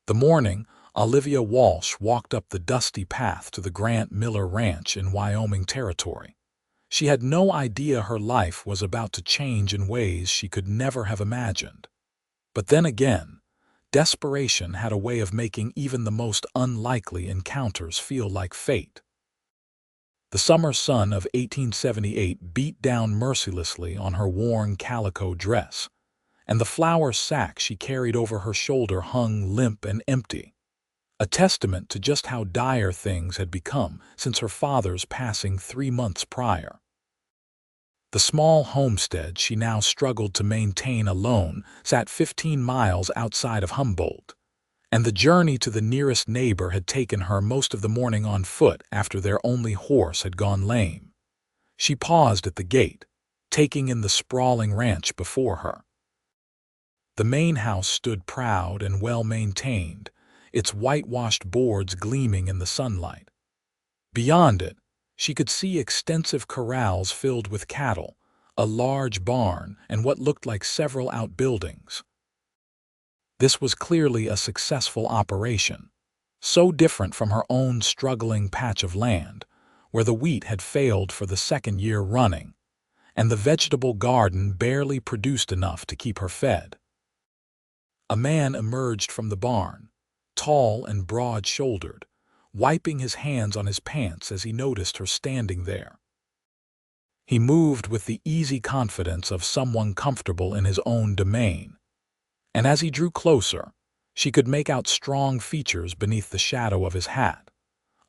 The morning, Olivia Walsh walked up the dusty path to the Grant Miller Ranch in Wyoming Territory. She had no idea her life was about to change in ways she could never have imagined. But then again, desperation had a way of making even the most unlikely encounters feel like fate. The summer sun of 1878 beat down mercilessly on her worn calico dress, and the flour sack she carried over her shoulder hung limp and empty, a testament to just how dire things had become since her father's passing 3 months prior. The small homestead she now struggled to maintain alone sat 15 miles outside of Humboldt, and the journey to the nearest neighbor had taken her most of the morning on foot after their only horse had gone lame. She paused at the gate, taking in the sprawling ranch before her. The main house stood proud and well-maintained, its whitewashed boards gleaming in the sunlight. Beyond it, she could see extensive corrals filled with cattle, a large barn, and what looked like several outbuildings. This was clearly a successful operation, so different from her own struggling patch of land, where the wheat had failed for the second year running, and the vegetable garden barely produced enough to keep her fed. A man emerged from the barn, tall and broad-shouldered, wiping his hands on his pants as he noticed her standing there. He moved with the easy confidence of someone comfortable in his own domain, and as he drew closer, she could make out strong features beneath the shadow of his hat,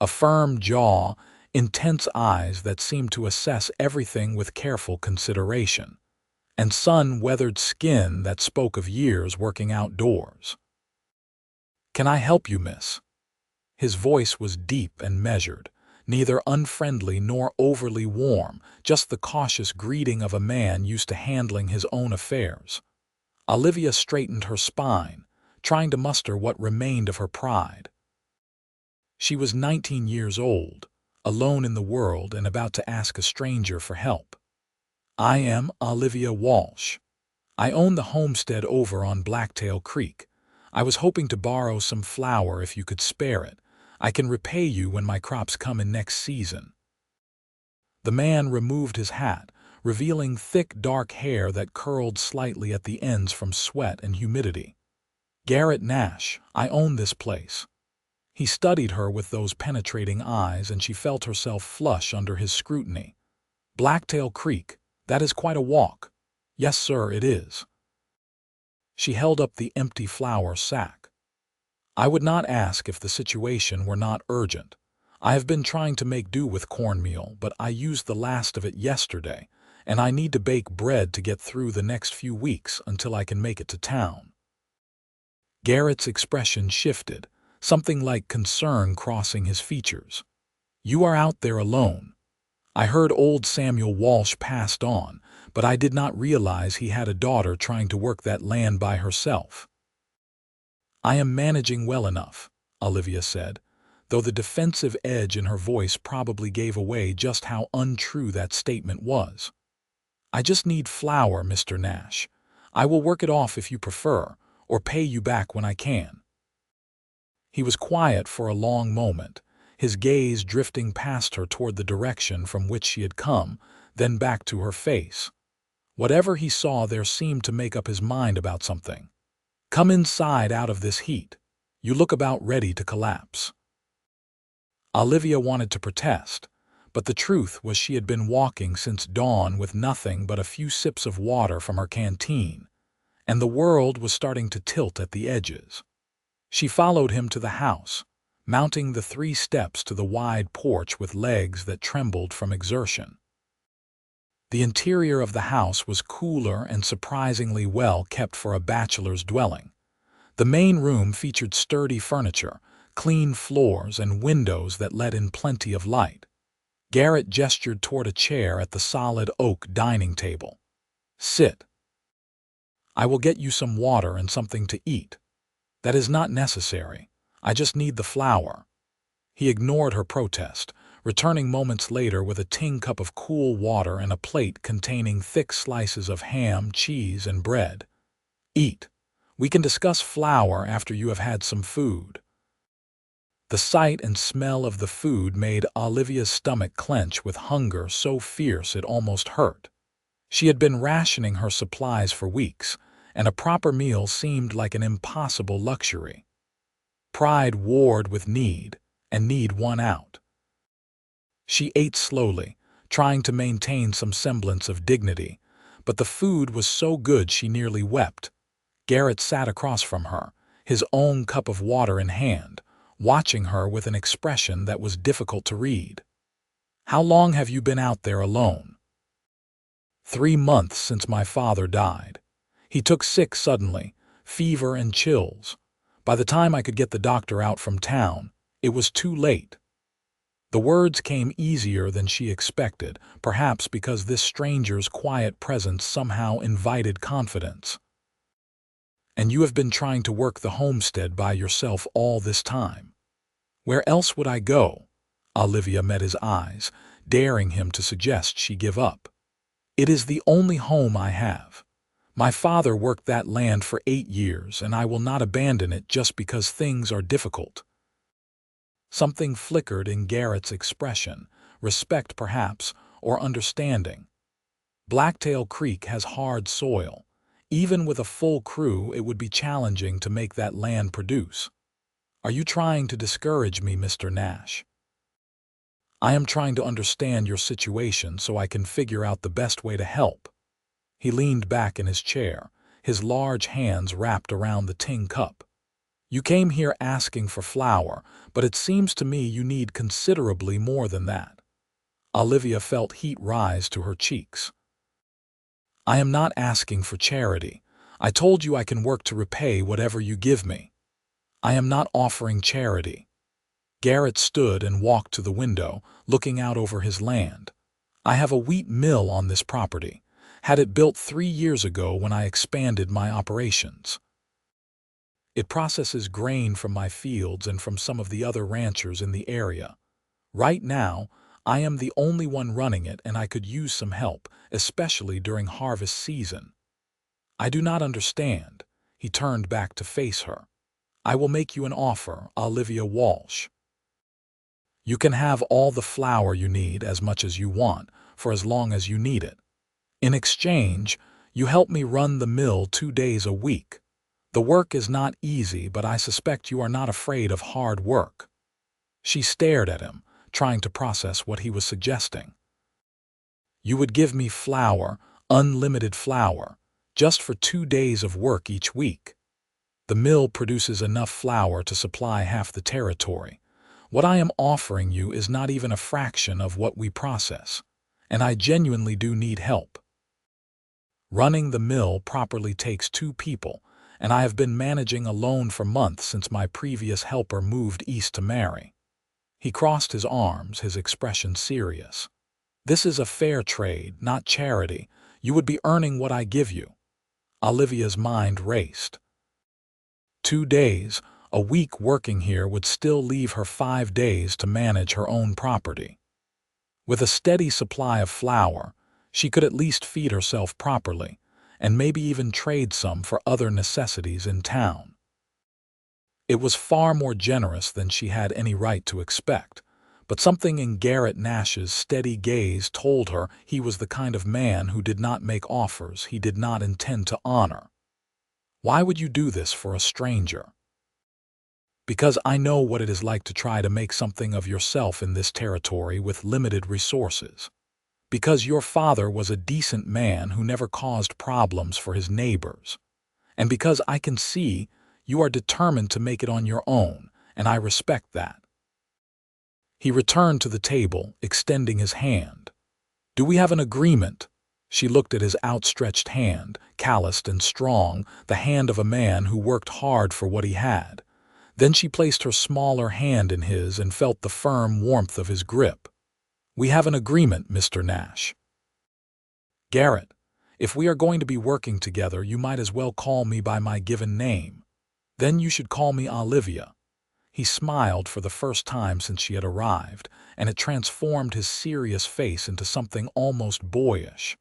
a firm jaw, intense eyes that seemed to assess everything with careful consideration, and sun-weathered skin that spoke of years working outdoors. "Can I help you, miss?" His voice was deep and measured, neither unfriendly nor overly warm, just the cautious greeting of a man used to handling his own affairs. Olivia straightened her spine, trying to muster what remained of her pride. She was 19 years old, alone in the world and about to ask a stranger for help. "I am Olivia Walsh. I own the homestead over on Blacktail Creek. I was hoping to borrow some flour if you could spare it. I can repay you when my crops come in next season." The man removed his hat, revealing thick, dark hair that curled slightly at the ends from sweat and humidity. "Garrett Nash, I own this place." He studied her with those penetrating eyes, and she felt herself flush under his scrutiny. "Blacktail Creek, that is quite a walk." "Yes, sir, it is." She held up the empty flour sack. "I would not ask if the situation were not urgent. I have been trying to make do with cornmeal, but I used the last of it yesterday, and I need to bake bread to get through the next few weeks until I can make it to town." Garrett's expression shifted, something like concern crossing his features. "You are out there alone. I heard old Samuel Walsh passed on, but I did not realize he had a daughter trying to work that land by herself." "I am managing well enough," Olivia said, though the defensive edge in her voice probably gave away just how untrue that statement was. "I just need flour, Mr. Nash. I will work it off if you prefer, or pay you back when I can." He was quiet for a long moment, his gaze drifting past her toward the direction from which she had come, then back to her face. Whatever he saw there seemed to make up his mind about something. "Come inside out of this heat. You look about ready to collapse." Olivia wanted to protest, but the truth was she had been walking since dawn with nothing but a few sips of water from her canteen, and the world was starting to tilt at the edges. She followed him to the house, mounting the 3 steps to the wide porch with legs that trembled from exertion. The interior of the house was cooler and surprisingly well kept for a bachelor's dwelling. The main room featured sturdy furniture, clean floors, and windows that let in plenty of light. Garrett gestured toward a chair at the solid oak dining table. "Sit. I will get you some water and something to eat." "That is not necessary. I just need the flour." He ignored her protest, returning moments later with a tin cup of cool water and a plate containing thick slices of ham, cheese, and bread. "Eat. We can discuss flour after you have had some food." The sight and smell of the food made Olivia's stomach clench with hunger so fierce it almost hurt. She had been rationing her supplies for weeks, and a proper meal seemed like an impossible luxury. Pride warred with need, and need won out. She ate slowly, trying to maintain some semblance of dignity, but the food was so good she nearly wept. Garrett sat across from her, his own cup of water in hand, watching her with an expression that was difficult to read. "How long have you been out there alone?" 3 months since my father died. He took sick suddenly, fever and chills. By the time I could get the doctor out from town, it was too late. The words came easier than she expected, perhaps because this stranger's quiet presence somehow invited confidence. "And you have been trying to work the homestead by yourself all this time?" "Where else would I go?" Olivia met his eyes, daring him to suggest she give up. "It is the only home I have. My father worked that land for 8 years, and I will not abandon it just because things are difficult." Something flickered in Garrett's expression, respect perhaps, or understanding. Blacktail Creek has hard soil. Even with a full crew, it would be challenging to make that land produce. "Are you trying to discourage me, Mr. Nash?" "I am trying to understand your situation so I can figure out the best way to help." He leaned back in his chair, his large hands wrapped around the tin cup. "You came here asking for flour, but it seems to me you need considerably more than that." Olivia felt heat rise to her cheeks. "I am not asking for charity. I told you I can work to repay whatever you give me. I am not offering charity." Garrett stood and walked to the window, looking out over his land. "I have a wheat mill on this property. Had it built 3 years ago when I expanded my operations. It processes grain from my fields and from some of the other ranchers in the area. Right now, I am the only one running it, and I could use some help, especially during harvest season." "I do not understand." He turned back to face her. "I will make you an offer, Olivia Walsh. You can have all the flour you need as much as you want, for as long as you need it. In exchange, you help me run the mill 2 days a week. The work is not easy, but I suspect you are not afraid of hard work." She stared at him, trying to process what he was suggesting. "You would give me flour, unlimited flour, just for 2 days of work each week. The mill produces enough flour to supply half the territory. What I am offering you is not even a fraction of what we process, and I genuinely do need help. Running the mill properly takes 2 people, and I have been managing alone for months since my previous helper moved east to marry." He crossed his arms, his expression serious. "This is a fair trade, not charity. You would be earning what I give you." Olivia's mind raced. 2 days, a week working here would still leave her 5 days to manage her own property. With a steady supply of flour, she could at least feed herself properly, and maybe even trade some for other necessities in town. It was far more generous than she had any right to expect, but something in Garrett Nash's steady gaze told her he was the kind of man who did not make offers he did not intend to honor. "Why would you do this for a stranger?" "Because I know what it is like to try to make something of yourself in this territory with limited resources. Because your father was a decent man who never caused problems for his neighbors. And because I can see you are determined to make it on your own, and I respect that." He returned to the table, extending his hand. "Do we have an agreement?" She looked at his outstretched hand, calloused and strong, the hand of a man who worked hard for what he had. Then she placed her smaller hand in his and felt the firm warmth of his grip. "We have an agreement, Mr. Nash." "Garrett, if we are going to be working together, you might as well call me by my given name. Then you should call me Olivia." He smiled for the first time since she had arrived, and it transformed his serious face into something almost boyish.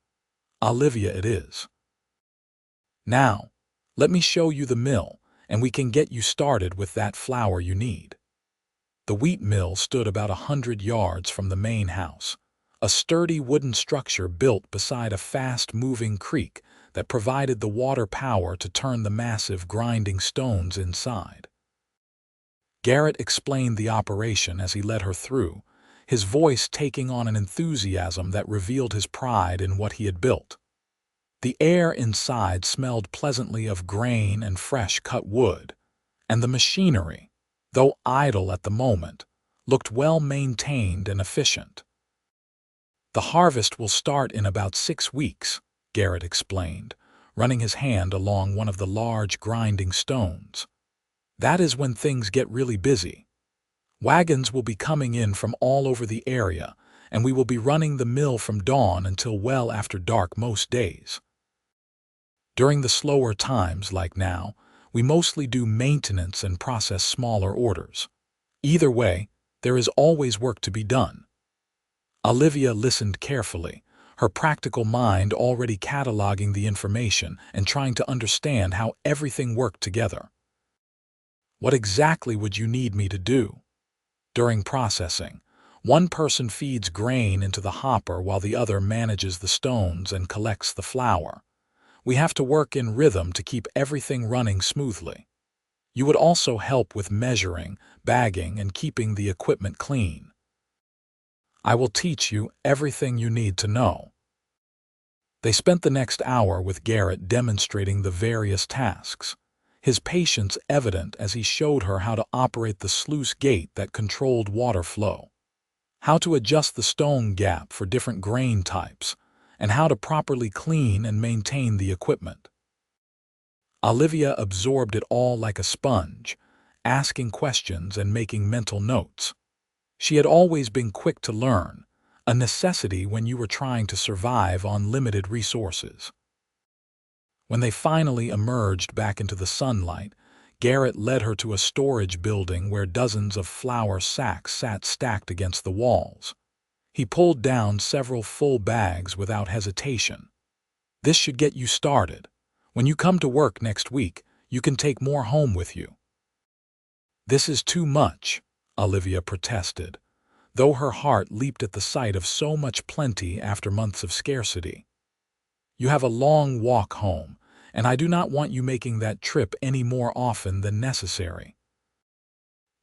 "Olivia it is." "Now, Let me show you the mill, and we can get you started with that flour you need." The wheat mill stood about 100 yards from the main house, a sturdy wooden structure built beside a fast-moving creek that provided the water power to turn the massive grinding stones inside. Garrett explained the operation as he led her through, his voice taking on an enthusiasm that revealed his pride in what he had built. The air inside smelled pleasantly of grain and fresh cut wood, and the machinery, though idle at the moment, looked well maintained and efficient. "The harvest will start in about 6 weeks, Garrett explained, running his hand along one of the large grinding stones. "That is when things get really busy. Wagons will be coming in from all over the area, and we will be running the mill from dawn until well after dark most days. During the slower times like now, we mostly do maintenance and process smaller orders. Either way, there is always work to be done." Olivia listened carefully, her practical mind already cataloging the information and trying to understand how everything worked together. "What exactly would you need me to do?" "During processing, one person feeds grain into the hopper while the other manages the stones and collects the flour. We have to work in rhythm to keep everything running smoothly. You would also help with measuring, bagging, and keeping the equipment clean. I will teach you everything you need to know." They spent the next hour with Garrett demonstrating the various tasks, his patience evident as he showed her how to operate the sluice gate that controlled water flow, how to adjust the stone gap for different grain types, and how to properly clean and maintain the equipment. Olivia absorbed it all like a sponge, asking questions and making mental notes. She had always been quick to learn, a necessity when you were trying to survive on limited resources. When they finally emerged back into the sunlight, Garrett led her to a storage building where dozens of flour sacks sat stacked against the walls. He pulled down several full bags without hesitation. "This should get you started. When you come to work next week, you can take more home with you." "This is too much," Olivia protested, though her heart leaped at the sight of so much plenty after months of scarcity. "You have a long walk home, and I do not want you making that trip any more often than necessary.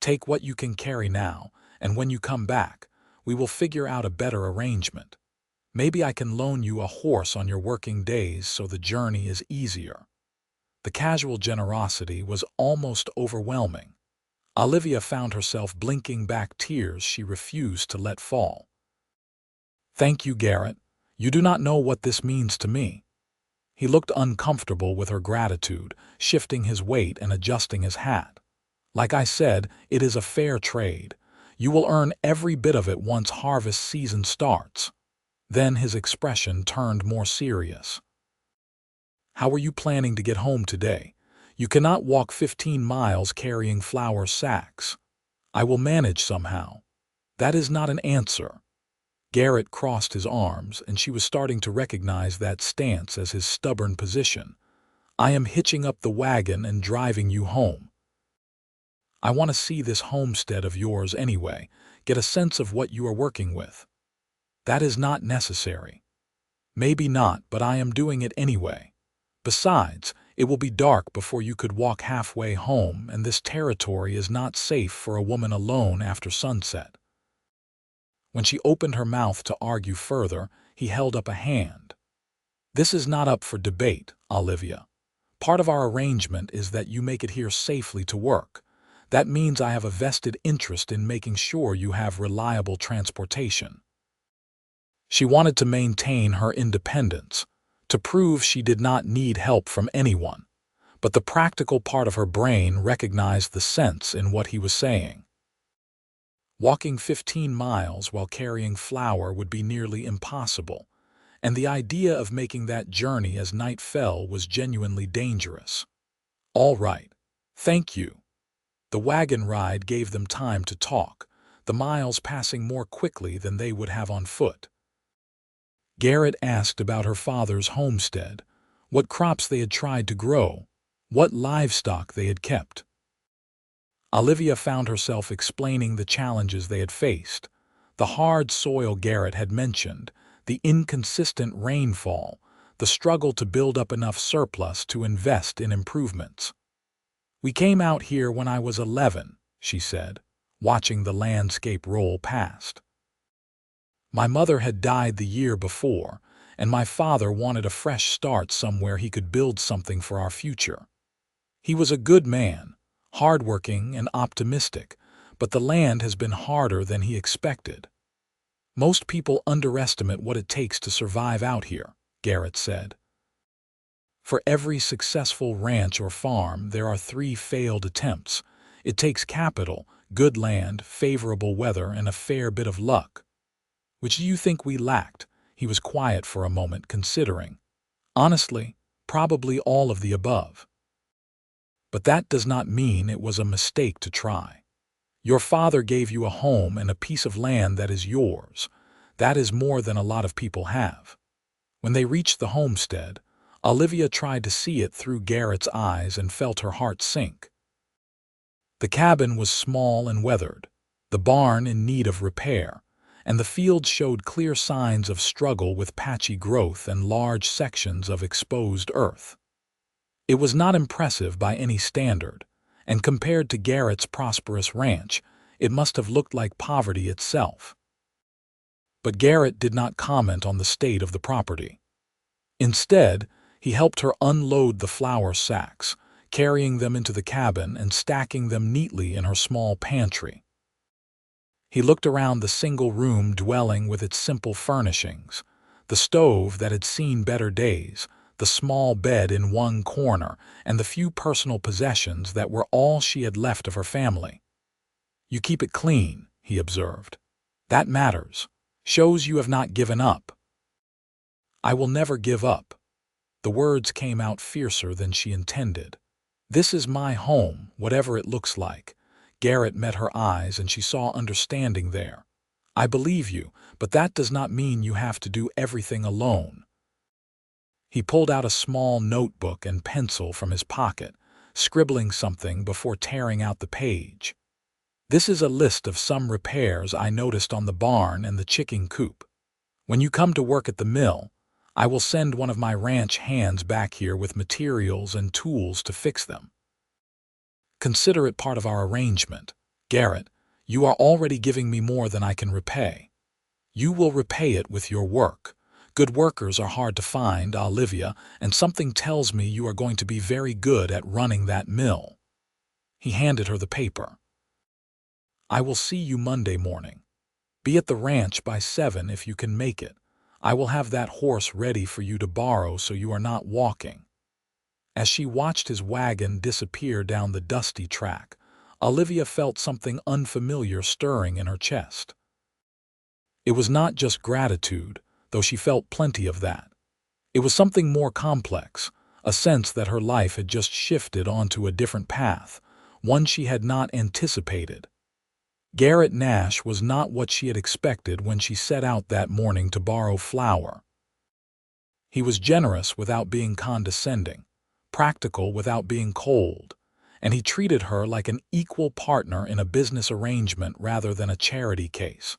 Take what you can carry now, and when you come back, we will figure out a better arrangement. Maybe I can loan you a horse on your working days so the journey is easier." The casual generosity was almost overwhelming. Olivia found herself blinking back tears she refused to let fall. "Thank you, Garrett. You do not know what this means to me." He looked uncomfortable with her gratitude, shifting his weight and adjusting his hat. "Like I said, it is a fair trade. You will earn every bit of it once harvest season starts." Then his expression turned more serious. "How are you planning to get home today? You cannot walk 15 miles carrying flour sacks." "I will manage somehow." "That is not an answer." Garrett crossed his arms, and she was starting to recognize that stance as his stubborn position. "I am hitching up the wagon and driving you home. I want to see this homestead of yours anyway, get a sense of what you are working with." "That is not necessary." "Maybe not, but I am doing it anyway. Besides, it will be dark before you could walk halfway home, and this territory is not safe for a woman alone after sunset." When she opened her mouth to argue further, he held up a hand. "This is not up for debate, Olivia. Part of our arrangement is that you make it here safely to work. That means I have a vested interest in making sure you have reliable transportation." She wanted to maintain her independence, to prove she did not need help from anyone, but the practical part of her brain recognized the sense in what he was saying. Walking 15 miles while carrying flour would be nearly impossible, and the idea of making that journey as night fell was genuinely dangerous. "All right. Thank you." The wagon ride gave them time to talk, the miles passing more quickly than they would have on foot. Garrett asked about her father's homestead, what crops they had tried to grow, what livestock they had kept. Olivia found herself explaining the challenges they had faced: the hard soil Garrett had mentioned, the inconsistent rainfall, the struggle to build up enough surplus to invest in improvements. "We came out here when I was 11, she said, watching the landscape roll past. "My mother had died the year before, and my father wanted a fresh start somewhere he could build something for our future. He was a good man, hardworking and optimistic, but the land has been harder than he expected. Most people underestimate what it takes to survive out here," Garrett said. "For every successful ranch or farm, there are 3 failed attempts. It takes capital, good land, favorable weather, and a fair bit of luck. Which do you think we lacked?" He was quiet for a moment, considering. "Honestly, probably all of the above. But that does not mean it was a mistake to try. Your father gave you a home and a piece of land that is yours. That is more than a lot of people have." When they reached the homestead, Olivia tried to see it through Garrett's eyes and felt her heart sink. The cabin was small and weathered, the barn in need of repair, and the fields showed clear signs of struggle with patchy growth and large sections of exposed earth. It was not impressive by any standard, and compared to Garrett's prosperous ranch, it must have looked like poverty itself. But Garrett did not comment on the state of the property. Instead, he helped her unload the flour sacks, carrying them into the cabin and stacking them neatly in her small pantry. He looked around the single-room dwelling with its simple furnishings: the stove that had seen better days, the small bed in one corner, and the few personal possessions that were all she had left of her family. "You keep it clean," he observed. "That matters. Shows you have not given up." "I will never give up." The words came out fiercer than she intended. "This is my home, whatever it looks like." Garrett met her eyes and she saw understanding there. "I believe you, but that does not mean you have to do everything alone." He pulled out a small notebook and pencil from his pocket, scribbling something before tearing out the page. "This is a list of some repairs I noticed on the barn and the chicken coop. When you come to work at the mill, I will send one of my ranch hands back here with materials and tools to fix them. Consider it part of our arrangement. Garrett, you are already giving me more than I can repay. You will repay it with your work. Good workers are hard to find, Olivia, and something tells me you are going to be very good at running that mill." He handed her the paper. "I will see you Monday morning. Be at the ranch by 7 if you can make it. I will have that horse ready for you to borrow so you are not walking." As she watched his wagon disappear down the dusty track, Olivia felt something unfamiliar stirring in her chest. It was not just gratitude, though she felt plenty of that. It was something more complex, a sense that her life had just shifted onto a different path, one she had not anticipated. Garrett Nash was not what she had expected when she set out that morning to borrow flour. He was generous without being condescending, practical without being cold, and he treated her like an equal partner in a business arrangement rather than a charity case.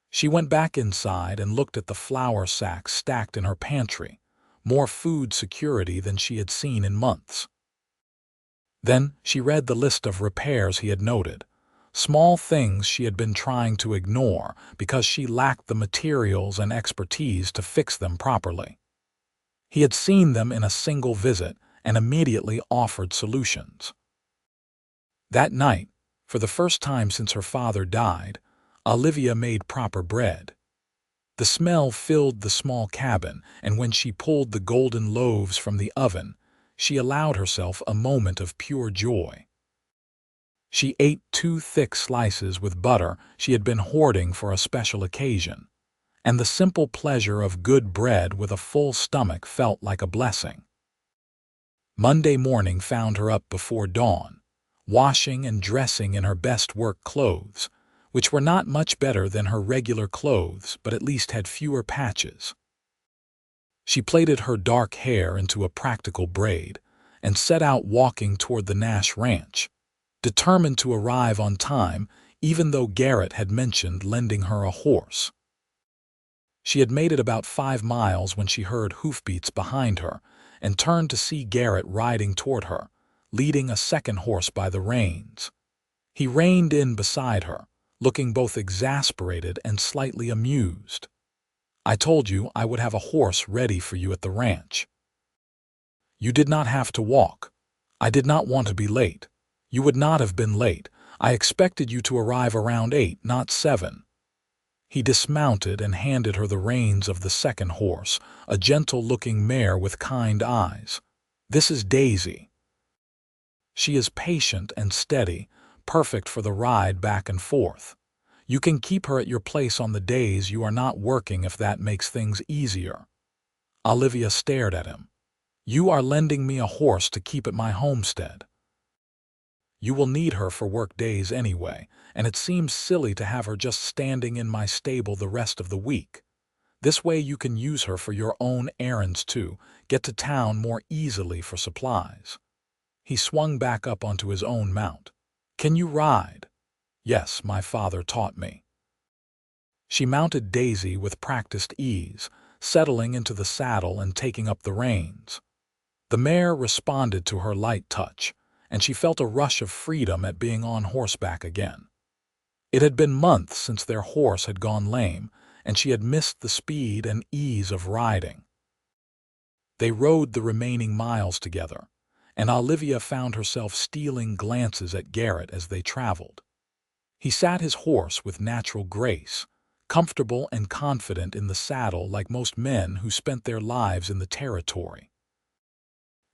She went back inside and looked at the flour sacks stacked in her pantry, more food security than she had seen in months. Then she read the list of repairs he had noted, small things she had been trying to ignore because she lacked the materials and expertise to fix them properly. He had seen them in a single visit and immediately offered solutions. That night, for the first time since her father died, Olivia made proper bread. The smell filled the small cabin, and when she pulled the golden loaves from the oven, she allowed herself a moment of pure joy. She ate 2 thick slices with butter she had been hoarding for a special occasion, and the simple pleasure of good bread with a full stomach felt like a blessing. Monday morning found her up before dawn, washing and dressing in her best work clothes, which were not much better than her regular clothes but at least had fewer patches. She plaited her dark hair into a practical braid, and set out walking toward the Nash ranch, determined to arrive on time even though Garrett had mentioned lending her a horse. She had made it about 5 miles when she heard hoofbeats behind her and turned to see Garrett riding toward her, leading a second horse by the reins. He reined in beside her, looking both exasperated and slightly amused. "I told you I would have a horse ready for you at the ranch. You did not have to walk. I did not want to be late. You would not have been late. I expected you to arrive around 8, not 7. He dismounted and handed her the reins of the second horse, a gentle-looking mare with kind eyes. "This is Daisy. She is patient and steady, perfect for the ride back and forth. You can keep her at your place on the days you are not working if that makes things easier." Olivia stared at him. "You are lending me a horse to keep at my homestead. You will need her for work days anyway, and it seems silly to have her just standing in my stable the rest of the week. This way you can use her for your own errands too, get to town more easily for supplies." He swung back up onto his own mount. "Can you ride?" "Yes, my father taught me." She mounted Daisy with practiced ease, settling into the saddle and taking up the reins. The mare responded to her light touch, and she felt a rush of freedom at being on horseback again. It had been months since their horse had gone lame, and she had missed the speed and ease of riding. They rode the remaining miles together, and Olivia found herself stealing glances at Garrett as they traveled. He sat his horse with natural grace, comfortable and confident in the saddle like most men who spent their lives in the territory.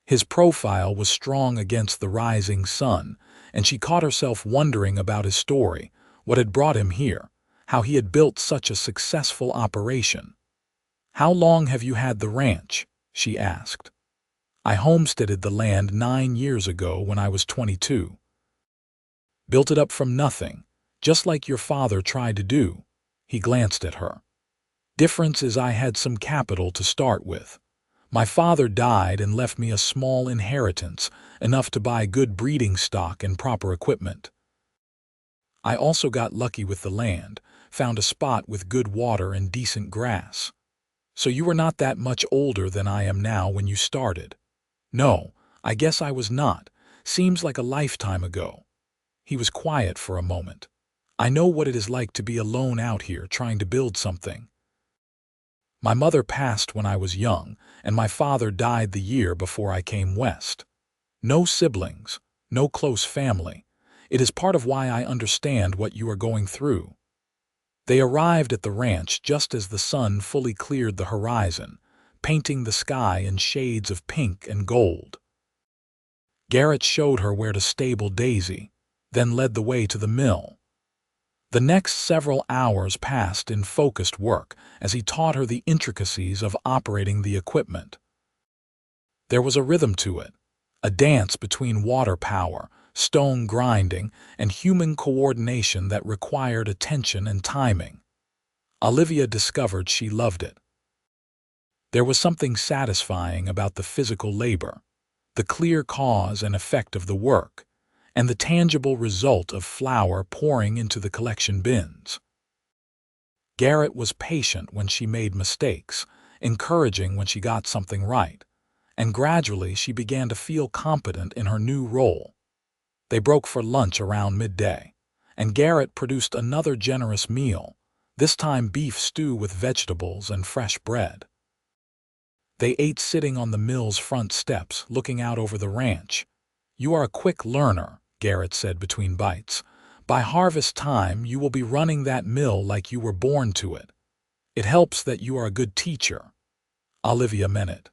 His profile was strong against the rising sun, and she caught herself wondering about his story, what had brought him here, how he had built such a successful operation. "How long have you had the ranch?" she asked. "I homesteaded the land 9 years ago when I was 22. Built it up from nothing, just like your father tried to do." He glanced at her. "Difference is I had some capital to start with. My father died and left me a small inheritance, enough to buy good breeding stock and proper equipment. I also got lucky with the land, found a spot with good water and decent grass. So you were not that much older than I am now when you started." "No, I guess I was not. Seems like a lifetime ago." He was quiet for a moment. "I know what it is like to be alone out here trying to build something. My mother passed when I was young, and my father died the year before I came west. No siblings, no close family. It is part of why I understand what you are going through." They arrived at the ranch just as the sun fully cleared the horizon, painting the sky in shades of pink and gold. Garrett showed her where to stable Daisy, then led the way to the mill. The next several hours passed in focused work as he taught her the intricacies of operating the equipment. There was a rhythm to it, a dance between water power, stone grinding, and human coordination that required attention and timing. Olivia discovered she loved it. There was something satisfying about the physical labor, the clear cause and effect of the work, and the tangible result of flour pouring into the collection bins. Garrett was patient when she made mistakes, encouraging when she got something right, and gradually she began to feel competent in her new role. They broke for lunch around midday, and Garrett produced another generous meal, this time beef stew with vegetables and fresh bread. They ate sitting on the mill's front steps, looking out over the ranch. "You are a quick learner," Garrett said between bites. "By harvest time, you will be running that mill like you were born to it. It helps that you are a good teacher." Olivia meant it.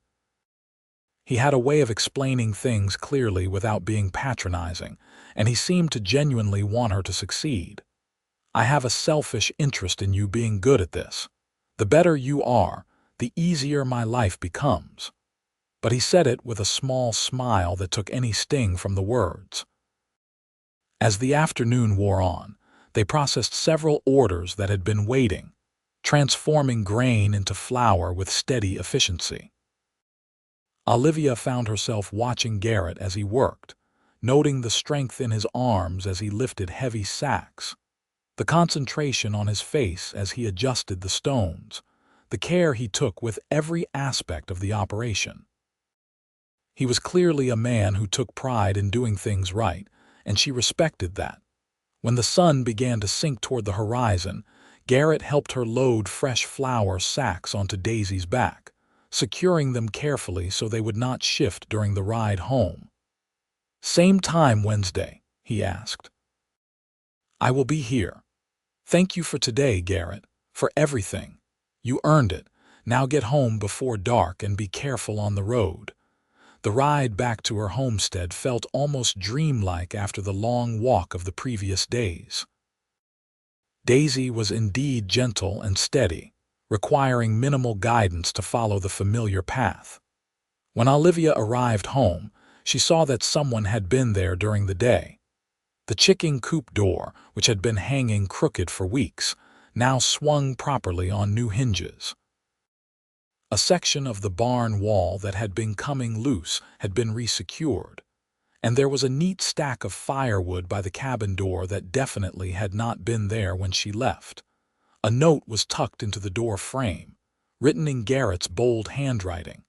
He had a way of explaining things clearly without being patronizing, and he seemed to genuinely want her to succeed. "I have a selfish interest in you being good at this. The better you are, the easier my life becomes." But he said it with a small smile that took any sting from the words. As the afternoon wore on, they processed several orders that had been waiting, transforming grain into flour with steady efficiency. Olivia found herself watching Garrett as he worked, noting the strength in his arms as he lifted heavy sacks, the concentration on his face as he adjusted the stones, the care he took with every aspect of the operation. He was clearly a man who took pride in doing things right, and she respected that. When the sun began to sink toward the horizon, Garrett helped her load fresh flour sacks onto Daisy's back, securing them carefully so they would not shift during the ride home. "Same time Wednesday?" he asked. "I will be here." "Thank you for today, Garrett, for everything. You earned it. Now get home before dark and be careful on the road." The ride back to her homestead felt almost dreamlike after the long walk of the previous days. Daisy was indeed gentle and steady, requiring minimal guidance to follow the familiar path. When Olivia arrived home, she saw that someone had been there during the day. The chicken coop door, which had been hanging crooked for weeks, now swung properly on new hinges. A section of the barn wall that had been coming loose had been resecured, and there was a neat stack of firewood by the cabin door that definitely had not been there when she left. A note was tucked into the door frame, written in Garrett's bold handwriting.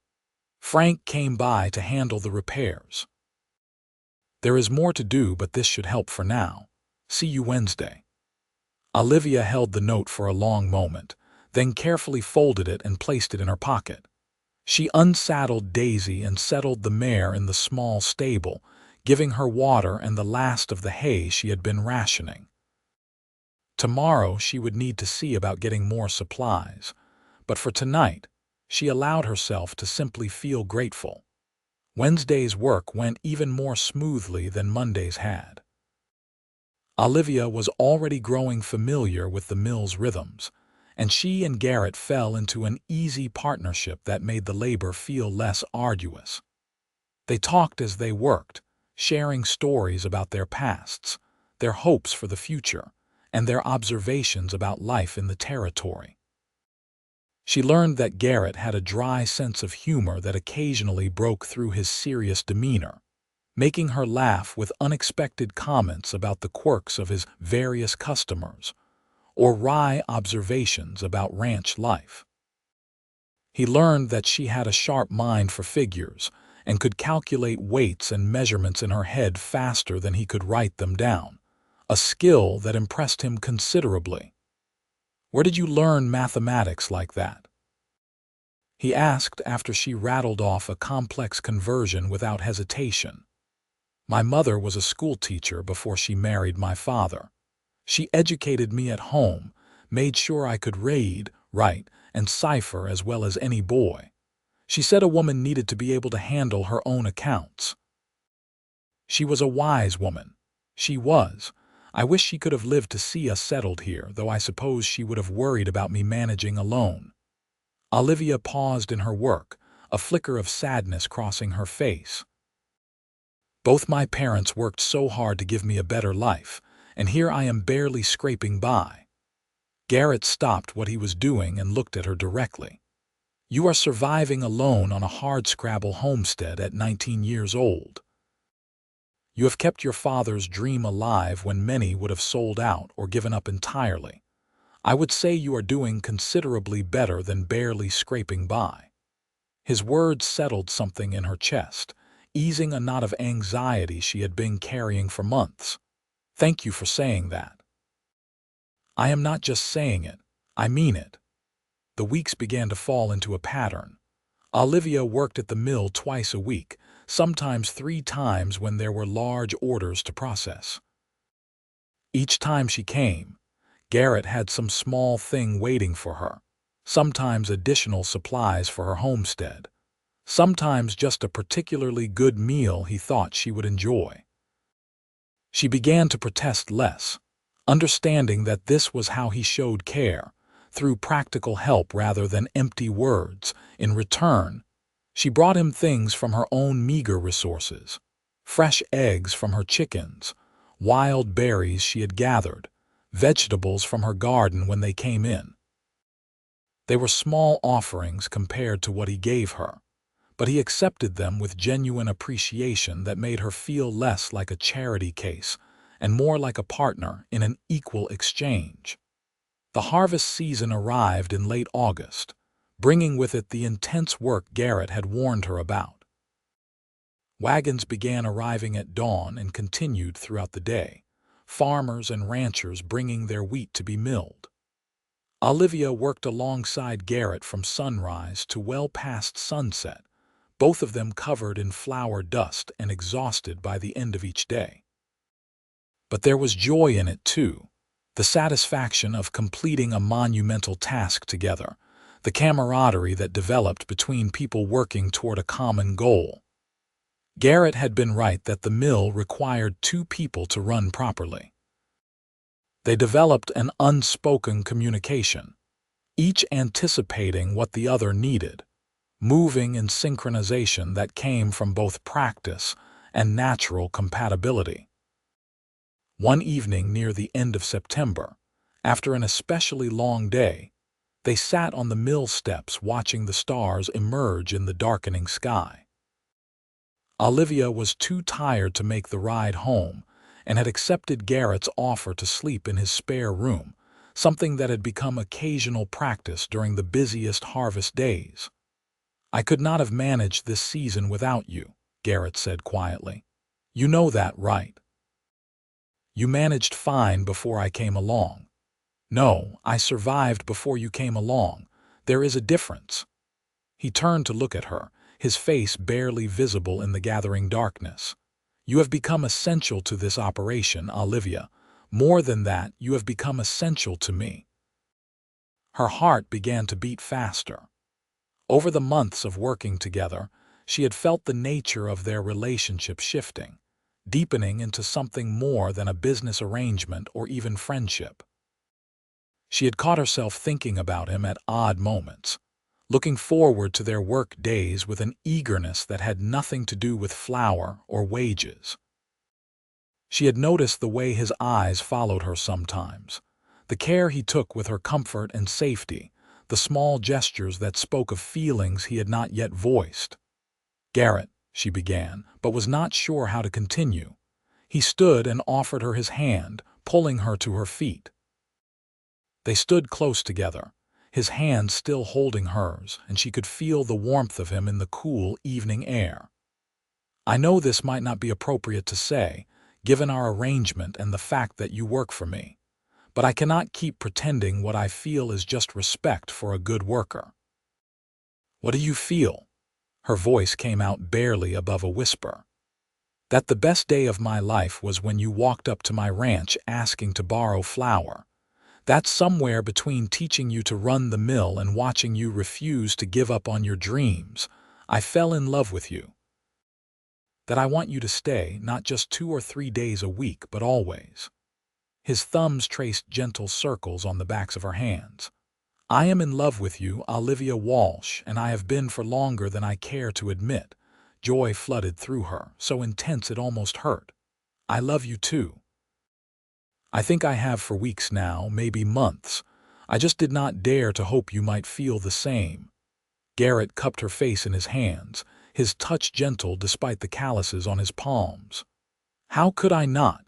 "Frank came by to handle the repairs. There is more to do, but this should help for now. See you Wednesday." Olivia held the note for a long moment, then carefully folded it and placed it in her pocket. She unsaddled Daisy and settled the mare in the small stable, giving her water and the last of the hay she had been rationing. Tomorrow she would need to see about getting more supplies, but for tonight she allowed herself to simply feel grateful. Wednesday's work went even more smoothly than Monday's had. Olivia was already growing familiar with the mill's rhythms, and she and Garrett fell into an easy partnership that made the labor feel less arduous. They talked as they worked, sharing stories about their pasts, their hopes for the future, and their observations about life in the territory. She learned that Garrett had a dry sense of humor that occasionally broke through his serious demeanor, making her laugh with unexpected comments about the quirks of his various customers, or wry observations about ranch life. He learned that she had a sharp mind for figures and could calculate weights and measurements in her head faster than he could write them down, a skill that impressed him considerably. "Where did you learn mathematics like that?" he asked after she rattled off a complex conversion without hesitation. "My mother was a schoolteacher before she married my father. She educated me at home, made sure I could read, write, and cipher as well as any boy. She said a woman needed to be able to handle her own accounts. She was a wise woman. She was. I wish she could have lived to see us settled here, though I suppose she would have worried about me managing alone." Olivia paused in her work, a flicker of sadness crossing her face. "Both my parents worked so hard to give me a better life, and here I am barely scraping by." Garrett stopped what he was doing and looked at her directly. "You are surviving alone on a hardscrabble homestead at 19 years old. You have kept your father's dream alive when many would have sold out or given up entirely. I would say you are doing considerably better than barely scraping by." His words settled something in her chest, easing a knot of anxiety she had been carrying for months. "Thank you for saying that." "I am not just saying it, I mean it." The weeks began to fall into a pattern. Olivia worked at the mill twice a week, sometimes 3 times when there were large orders to process. Each time she came, Garrett had some small thing waiting for her, sometimes additional supplies for her homestead, sometimes just a particularly good meal he thought she would enjoy. She began to protest less, understanding that this was how he showed care, through practical help rather than empty words. In return, she brought him things from her own meager resources: fresh eggs from her chickens, wild berries she had gathered, vegetables from her garden when they came in. They were small offerings compared to what he gave her, but he accepted them with genuine appreciation that made her feel less like a charity case and more like a partner in an equal exchange. The harvest season arrived in late August, bringing with it the intense work Garrett had warned her about. Wagons began arriving at dawn and continued throughout the day, farmers and ranchers bringing their wheat to be milled. Olivia worked alongside Garrett from sunrise to well past sunset, both of them covered in flour dust and exhausted by the end of each day. But there was joy in it too, the satisfaction of completing a monumental task together, the camaraderie that developed between people working toward a common goal. Garrett had been right that the mill required two people to run properly. They developed an unspoken communication, each anticipating what the other needed, moving in synchronization that came from both practice and natural compatibility. One evening near the end of September, after an especially long day, they sat on the mill steps watching the stars emerge in the darkening sky. Olivia was too tired to make the ride home and had accepted Garrett's offer to sleep in his spare room, something that had become occasional practice during the busiest harvest days. "I could not have managed this season without you," Garrett said quietly. "You know that, right? You managed fine before I came along." "No, I survived before you came along. There is a difference." He turned to look at her, his face barely visible in the gathering darkness. "You have become essential to this operation, Olivia. More than that, you have become essential to me." Her heart began to beat faster. Over the months of working together, she had felt the nature of their relationship shifting, deepening into something more than a business arrangement or even friendship. She had caught herself thinking about him at odd moments, looking forward to their work days with an eagerness that had nothing to do with flour or wages. She had noticed the way his eyes followed her sometimes, the care he took with her comfort and safety, the small gestures that spoke of feelings he had not yet voiced. "Garrett," she began, but was not sure how to continue. He stood and offered her his hand, pulling her to her feet. They stood close together, his hand still holding hers, and she could feel the warmth of him in the cool evening air. "I know this might not be appropriate to say, given our arrangement and the fact that you work for me, but I cannot keep pretending what I feel is just respect for a good worker." "What do you feel?" Her voice came out barely above a whisper. "That the best day of my life was when you walked up to my ranch asking to borrow flour. That's somewhere between teaching you to run the mill and watching you refuse to give up on your dreams. I fell in love with you. That I want you to stay, not just 2 or 3 days a week, but always." His thumbs traced gentle circles on the backs of her hands. "I am in love with you, Olivia Walsh, and I have been for longer than I care to admit." Joy flooded through her, so intense it almost hurt. "I love you too. I think I have for weeks now, maybe months. I just did not dare to hope you might feel the same." Garrett cupped her face in his hands, his touch gentle despite the calluses on his palms. "How could I not?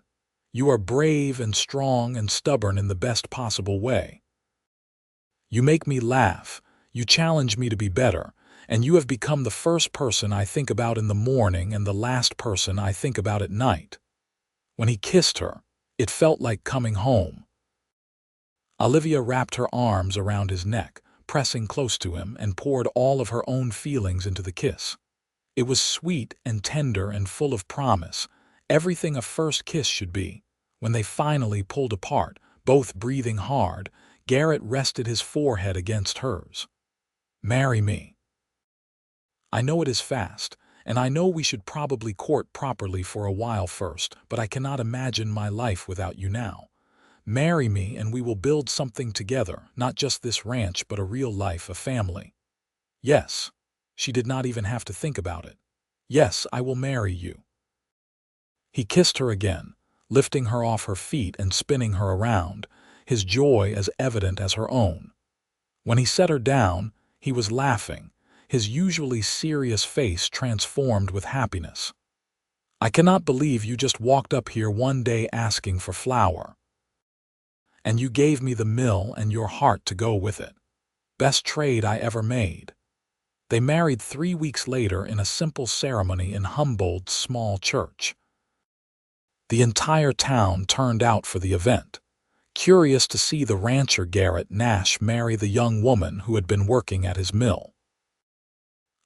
You are brave and strong and stubborn in the best possible way. You make me laugh, you challenge me to be better, and you have become the first person I think about in the morning and the last person I think about at night." When he kissed her, it felt like coming home. Olivia wrapped her arms around his neck, pressing close to him, and poured all of her own feelings into the kiss. It was sweet and tender and full of promise, everything a first kiss should be. When they finally pulled apart, both breathing hard, Garrett rested his forehead against hers. "Marry me. I know it is fast, and I know we should probably court properly for a while first, but I cannot imagine my life without you now. Marry me and we will build something together, not just this ranch but a real life, a family." "Yes." She did not even have to think about it. "Yes, I will marry you." He kissed her again, lifting her off her feet and spinning her around, his joy as evident as her own. When he set her down, he was laughing, his usually serious face transformed with happiness. "I cannot believe you just walked up here one day asking for flour. And you gave me the mill and your heart to go with it. Best trade I ever made." They married 3 weeks later in a simple ceremony in Humboldt's small church. The entire town turned out for the event, curious to see the rancher Garrett Nash marry the young woman who had been working at his mill.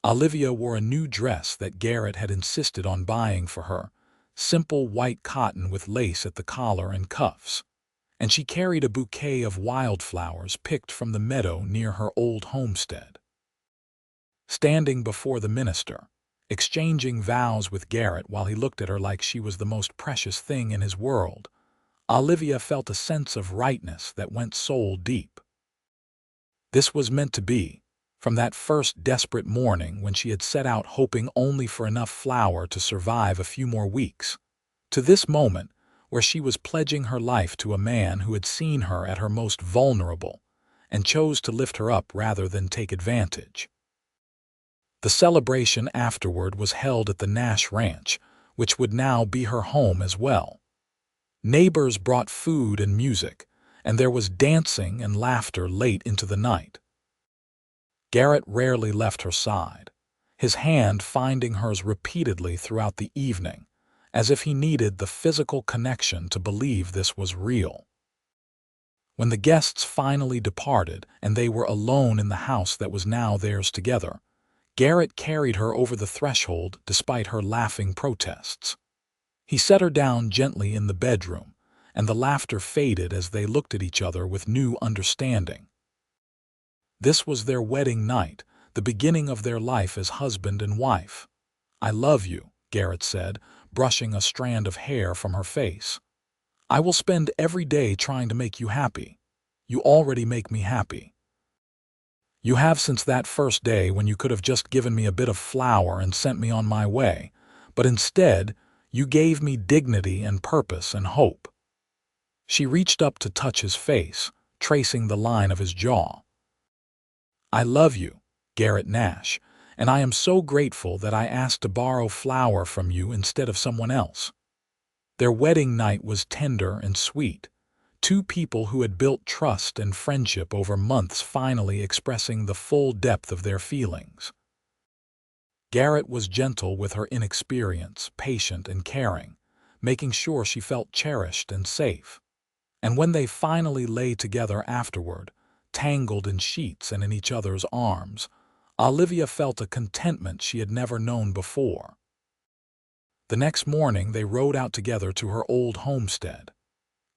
Olivia wore a new dress that Garrett had insisted on buying for her, simple white cotton with lace at the collar and cuffs, and she carried a bouquet of wildflowers picked from the meadow near her old homestead. Standing before the minister, exchanging vows with Garrett while he looked at her like she was the most precious thing in his world, Olivia felt a sense of rightness that went soul deep. This was meant to be, from that first desperate morning when she had set out hoping only for enough flour to survive a few more weeks, to this moment where she was pledging her life to a man who had seen her at her most vulnerable and chose to lift her up rather than take advantage. The celebration afterward was held at the Nash Ranch, which would now be her home as well. Neighbors brought food and music, and there was dancing and laughter late into the night. Garrett rarely left her side, his hand finding hers repeatedly throughout the evening, as if he needed the physical connection to believe this was real. When the guests finally departed and they were alone in the house that was now theirs together, Garrett carried her over the threshold despite her laughing protests. He set her down gently in the bedroom, and the laughter faded as they looked at each other with new understanding. This was their wedding night, the beginning of their life as husband and wife. "I love you," Garrett said, brushing a strand of hair from her face. "I will spend every day trying to make you happy. You already make me happy. You have since that first day when you could have just given me a bit of flour and sent me on my way, but instead, you gave me dignity and purpose and hope." She reached up to touch his face, tracing the line of his jaw. "I love you, Garrett Nash, and I am so grateful that I asked to borrow flour from you instead of someone else." Their wedding night was tender and sweet, two people who had built trust and friendship over months finally expressing the full depth of their feelings. Garrett was gentle with her inexperience, patient and caring, making sure she felt cherished and safe. And when they finally lay together afterward, tangled in sheets and in each other's arms, Olivia felt a contentment she had never known before. The next morning they rode out together to her old homestead.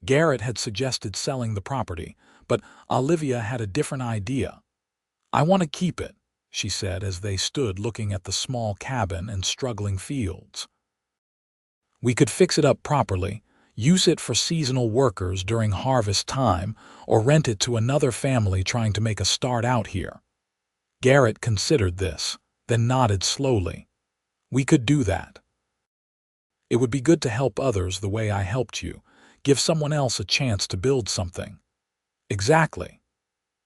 Garrett had suggested selling the property, but Olivia had a different idea. "I want to keep it," she said as they stood looking at the small cabin and struggling fields. "We could fix it up properly, use it for seasonal workers during harvest time, or rent it to another family trying to make a start out here." Garrett considered this, then nodded slowly. "We could do that. It would be good to help others the way I helped you, give someone else a chance to build something." "Exactly."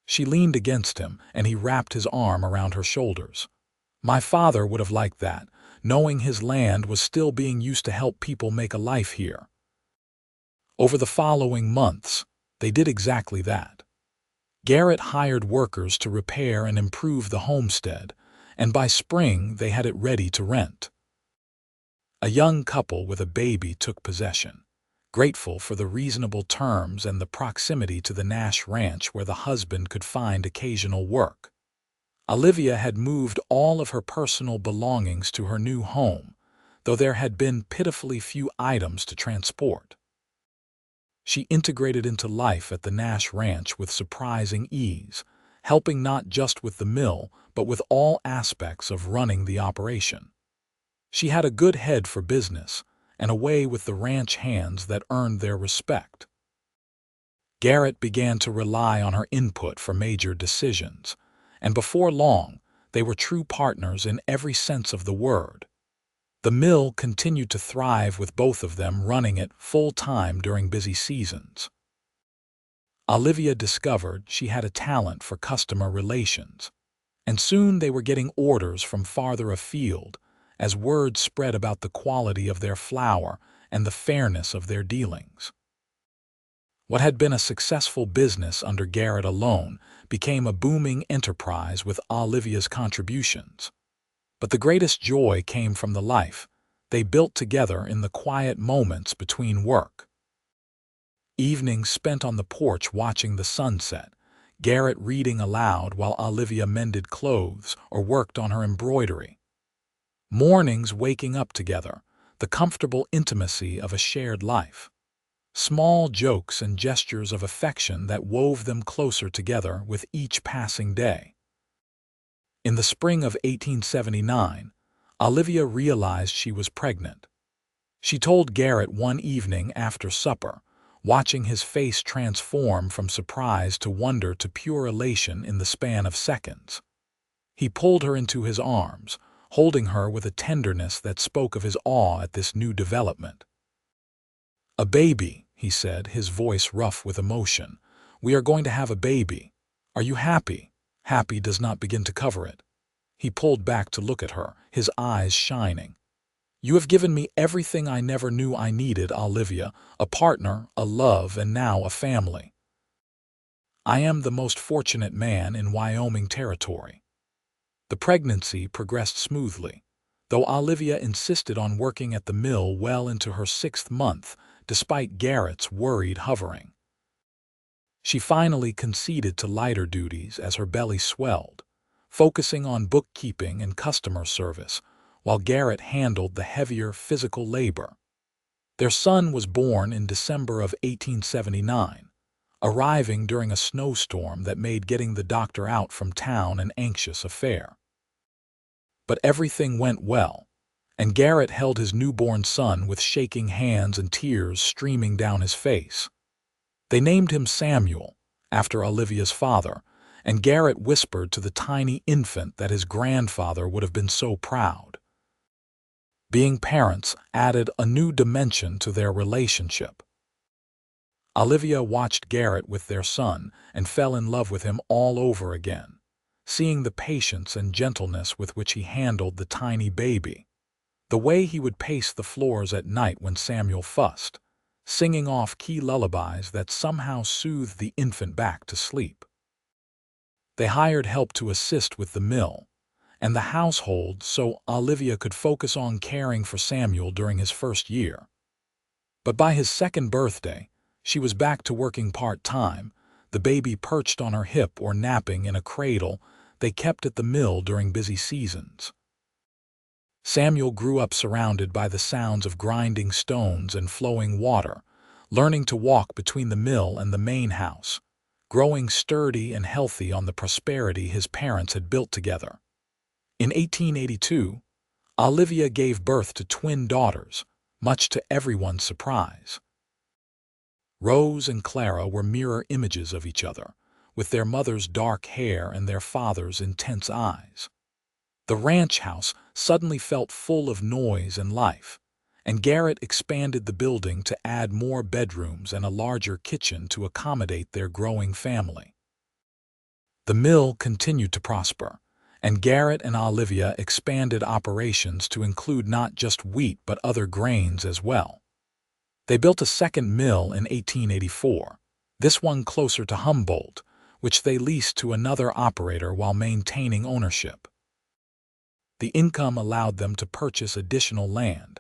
She leaned against him, and he wrapped his arm around her shoulders. "My father would have liked that, knowing his land was still being used to help people make a life here." Over the following months, they did exactly that. Garrett hired workers to repair and improve the homestead, and by spring they had it ready to rent. A young couple with a baby took possession, grateful for the reasonable terms and the proximity to the Nash Ranch where the husband could find occasional work. Olivia had moved all of her personal belongings to her new home, though there had been pitifully few items to transport. She integrated into life at the Nash Ranch with surprising ease, helping not just with the mill, but with all aspects of running the operation. She had a good head for business, and a way with the ranch hands that earned their respect. Garrett began to rely on her input for major decisions, and before long, they were true partners in every sense of the word. The mill continued to thrive with both of them running it full-time during busy seasons. Olivia discovered she had a talent for customer relations, And soon they were getting orders from farther afield, as word spread about the quality of their flour and the fairness of their dealings. What had been a successful business under Garrett alone became a booming enterprise with Olivia's contributions. But the greatest joy came from the life they built together in the quiet moments between work. Evenings spent on the porch watching the sunset, Garrett reading aloud while Olivia mended clothes or worked on her embroidery. Mornings waking up together, the comfortable intimacy of a shared life. Small jokes and gestures of affection that wove them closer together with each passing day. In the spring of 1879, Olivia realized she was pregnant. She told Garrett one evening after supper, watching his face transform from surprise to wonder to pure elation in the span of seconds. He pulled her into his arms, holding her with a tenderness that spoke of his awe at this new development. "A baby," he said, his voice rough with emotion. "We are going to have a baby. Are you happy?" Happy does not begin to cover it. He pulled back to look at her, his eyes shining. "You have given me everything I never knew I needed, Olivia, a partner, a love, and now a family. I am the most fortunate man in Wyoming Territory." The pregnancy progressed smoothly, though Olivia insisted on working at the mill well into her 6th month, despite Garrett's worried hovering. She finally conceded to lighter duties as her belly swelled, focusing on bookkeeping and customer service, while Garrett handled the heavier physical labor. Their son was born in December of 1879, arriving during a snowstorm that made getting the doctor out from town an anxious affair. But everything went well, and Garrett held his newborn son with shaking hands and tears streaming down his face. They named him Samuel, after Olivia's father, and Garrett whispered to the tiny infant that his grandfather would have been so proud. Being parents added a new dimension to their relationship. Olivia watched Garrett with their son and fell in love with him all over again, seeing the patience and gentleness with which he handled the tiny baby. The way he would pace the floors at night when Samuel fussed, singing off key lullabies that somehow soothed the infant back to sleep. They hired help to assist with the mill and the household so Olivia could focus on caring for Samuel during his first year. But by his 2nd birthday, she was back to working part-time, the baby perched on her hip or napping in a cradle they kept at the mill during busy seasons. Samuel grew up surrounded by the sounds of grinding stones and flowing water, learning to walk between the mill and the main house, growing sturdy and healthy on the prosperity his parents had built together. In 1882, Olivia gave birth to twin daughters, much to everyone's surprise. Rose and Clara were mirror images of each other, with their mother's dark hair and their father's intense eyes. The ranch house suddenly felt full of noise and life, and Garrett expanded the building to add more bedrooms and a larger kitchen to accommodate their growing family. The mill continued to prosper, and Garrett and Olivia expanded operations to include not just wheat but other grains as well. They built a 2nd mill in 1884, this one closer to Humboldt, which they leased to another operator while maintaining ownership. The income allowed them to purchase additional land,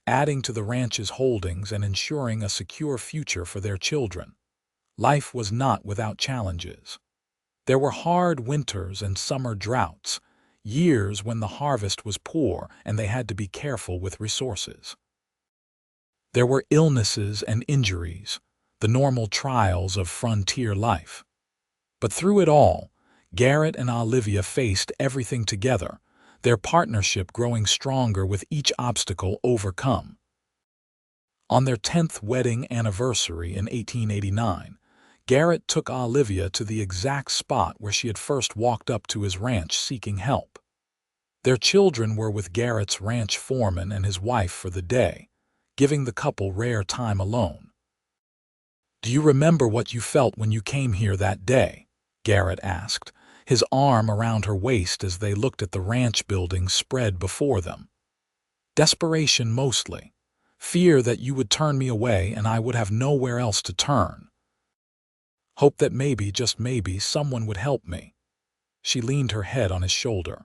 adding to the ranch's holdings and ensuring a secure future for their children. Life was not without challenges. There were hard winters and summer droughts, years when the harvest was poor and they had to be careful with resources. There were illnesses and injuries, the normal trials of frontier life. But through it all, Garrett and Olivia faced everything together, their partnership growing stronger with each obstacle overcome. On their 10th wedding anniversary in 1889, Garrett took Olivia to the exact spot where she had first walked up to his ranch seeking help. Their children were with Garrett's ranch foreman and his wife for the day, giving the couple rare time alone. "Do you remember what you felt when you came here that day?" Garrett asked, his arm around her waist as they looked at the ranch buildings spread before them. Desperation mostly. Fear that you would turn me away and I would have nowhere else to turn. Hope that maybe, just maybe, someone would help me. She leaned her head on his shoulder.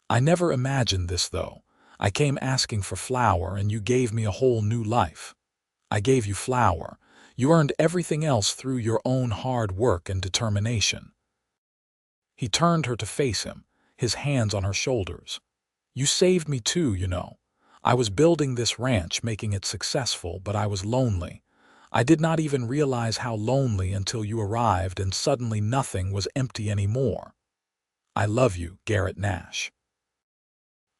I never imagined this, though. I came asking for flour, and you gave me a whole new life. I gave you flour. You earned everything else through your own hard work and determination. He turned her to face him, his hands on her shoulders. You saved me too, you know. I was building this ranch, making it successful, but I was lonely. I did not even realize how lonely until you arrived, and suddenly nothing was empty anymore. I love you, Garrett Nash.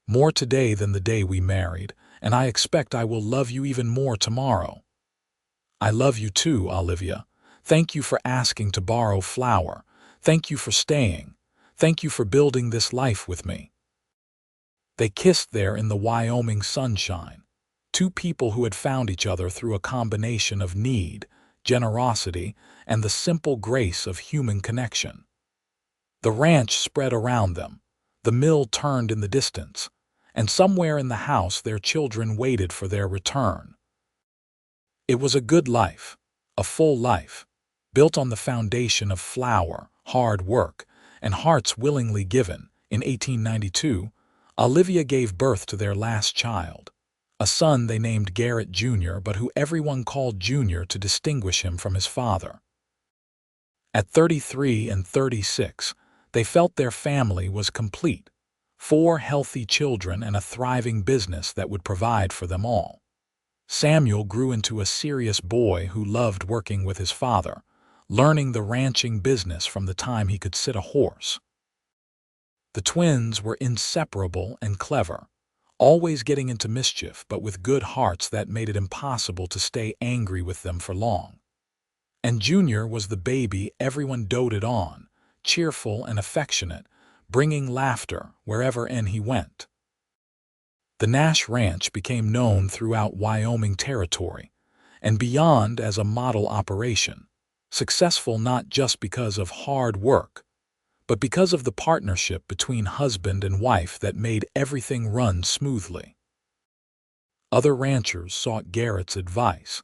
More today than the day we married, and I expect I will love you even more tomorrow. I love you too, Olivia. Thank you for asking to borrow flour. Thank you for staying. Thank you for building this life with me. They kissed there in the Wyoming sunshine. Two people who had found each other through a combination of need, generosity, and the simple grace of human connection. The ranch spread around them. The mill turned in the distance, and somewhere in the house their children waited for their return. It was a good life, a full life, built on the foundation of flour, hard work, and hearts willingly given. In 1892, Olivia gave birth to their last child, a son they named Garrett Jr., but who everyone called Junior to distinguish him from his father. At 33 and 36, they felt their family was complete, 4 healthy children and a thriving business that would provide for them all. Samuel grew into a serious boy who loved working with his father, learning the ranching business from the time he could sit a horse. The twins were inseparable and clever, always getting into mischief, but with good hearts that made it impossible to stay angry with them for long. And Junior was the baby everyone doted on, cheerful and affectionate, bringing laughter wherever he went. The Nash Ranch became known throughout Wyoming Territory and beyond as a model operation, successful not just because of hard work, but because of the partnership between husband and wife that made everything run smoothly. Other ranchers sought Garrett's advice,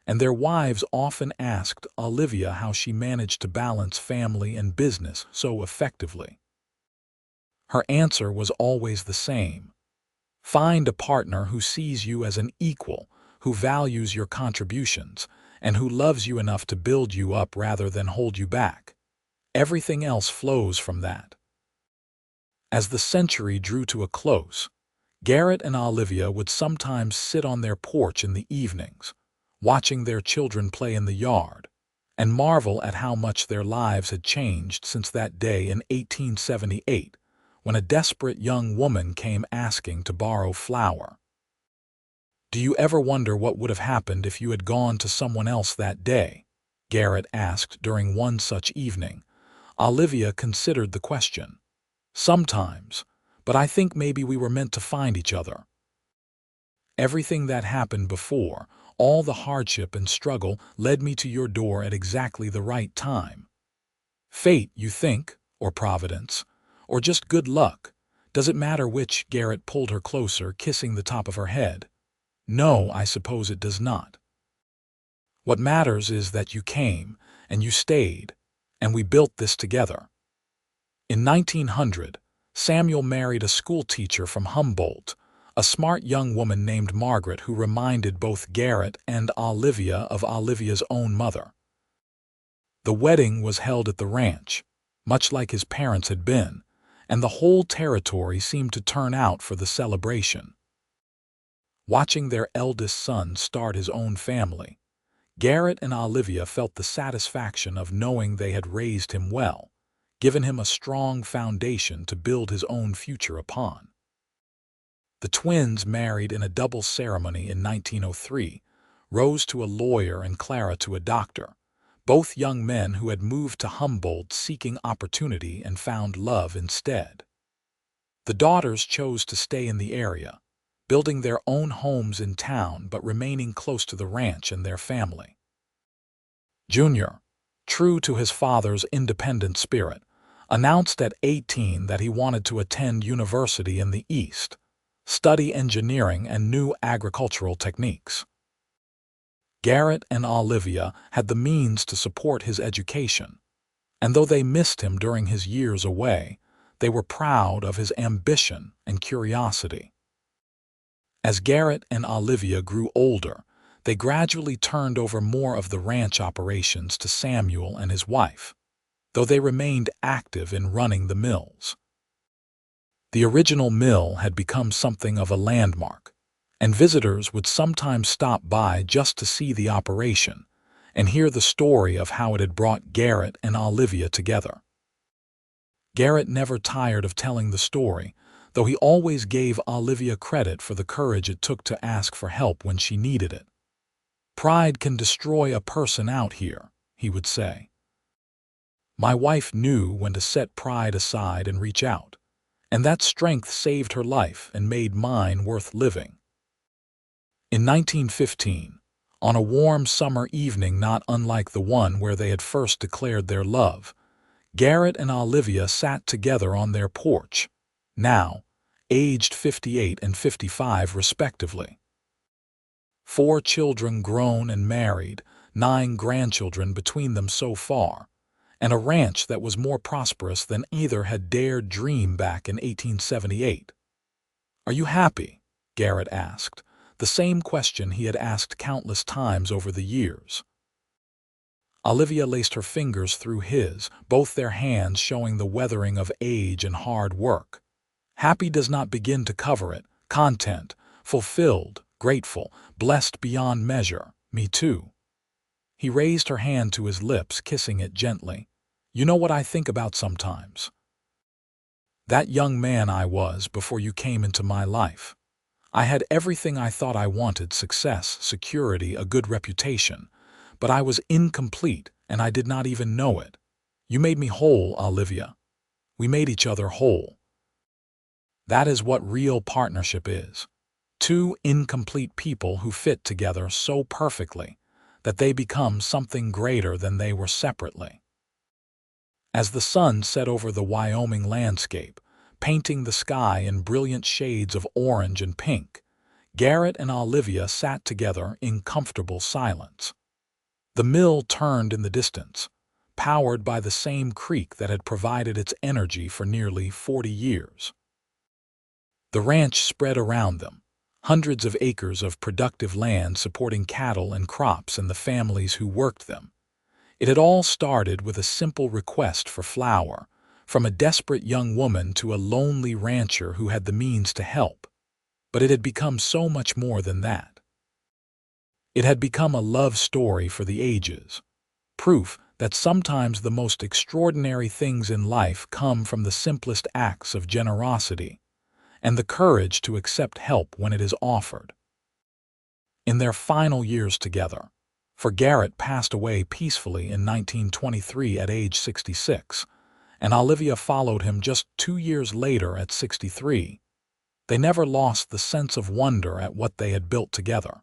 and their wives often asked Olivia how she managed to balance family and business so effectively. Her answer was always the same. Find a partner who sees you as an equal, who values your contributions, and who loves you enough to build you up rather than hold you back. Everything else flows from that. As the century drew to a close, Garrett and Olivia would sometimes sit on their porch in the evenings, watching their children play in the yard, and marvel at how much their lives had changed since that day in 1878, when a desperate young woman came asking to borrow flour. Do you ever wonder what would have happened if you had gone to someone else that day? Garrett asked during one such evening. Olivia considered the question. Sometimes, but I think maybe we were meant to find each other. Everything that happened before, all the hardship and struggle, led me to your door at exactly the right time. Fate, you think, or providence, or just good luck? Does it matter which? Garrett pulled her closer, kissing the top of her head. No, I suppose it does not. What matters is that you came, and you stayed, and we built this together. In 1900, Samuel married a schoolteacher from Humboldt, a smart young woman named Margaret who reminded both Garrett and Olivia of Olivia's own mother. The wedding was held at the ranch, much like his parents had been, and the whole territory seemed to turn out for the celebration. Watching their eldest son start his own family, Garrett and Olivia felt the satisfaction of knowing they had raised him well, given him a strong foundation to build his own future upon. The twins married in a double ceremony in 1903, Rose to a lawyer and Clara to a doctor, both young men who had moved to Humboldt seeking opportunity and found love instead. The daughters chose to stay in the area, building their own homes in town but remaining close to the ranch and their family. Junior, true to his father's independent spirit, announced at 18 that he wanted to attend university in the East, study engineering and new agricultural techniques. Garrett and Olivia had the means to support his education, and though they missed him during his years away, they were proud of his ambition and curiosity. As Garrett and Olivia grew older, they gradually turned over more of the ranch operations to Samuel and his wife, though they remained active in running the mills. The original mill had become something of a landmark, and visitors would sometimes stop by just to see the operation and hear the story of how it had brought Garrett and Olivia together. Garrett never tired of telling the story, though he always gave Olivia credit for the courage it took to ask for help when she needed it. "Pride can destroy a person out here," he would say. "My wife knew when to set pride aside and reach out, and that strength saved her life and made mine worth living." In 1915, on a warm summer evening not unlike the one where they had first declared their love, Garrett and Olivia sat together on their porch, now aged 58 and 55 respectively. 4 children grown and married, 9 grandchildren between them so far, and a ranch that was more prosperous than either had dared dream back in 1878. "Are you happy?" Garrett asked, the same question he had asked countless times over the years. Olivia laced her fingers through his, both their hands showing the weathering of age and hard work. "Happy does not begin to cover it. Content, fulfilled, grateful, blessed beyond measure. Me too." He raised her hand to his lips, kissing it gently. "You know what I think about sometimes? That young man I was before you came into my life. I had everything I thought I wanted: success, security, a good reputation. But I was incomplete, and I did not even know it. You made me whole, Olivia. We made each other whole. That is what real partnership is. 2 incomplete people who fit together so perfectly that they become something greater than they were separately." As the sun set over the Wyoming landscape, painting the sky in brilliant shades of orange and pink, Garrett and Olivia sat together in comfortable silence. The mill turned in the distance, powered by the same creek that had provided its energy for nearly 40 years. The ranch spread around them, hundreds of acres of productive land supporting cattle and crops and the families who worked them. It had all started with a simple request for flour, from a desperate young woman to a lonely rancher who had the means to help. But it had become so much more than that. It had become a love story for the ages, proof that sometimes the most extraordinary things in life come from the simplest acts of generosity and the courage to accept help when it is offered. In their final years together, for Garrett passed away peacefully in 1923 at age 66, and Olivia followed him just 2 years later at 63, they never lost the sense of wonder at what they had built together.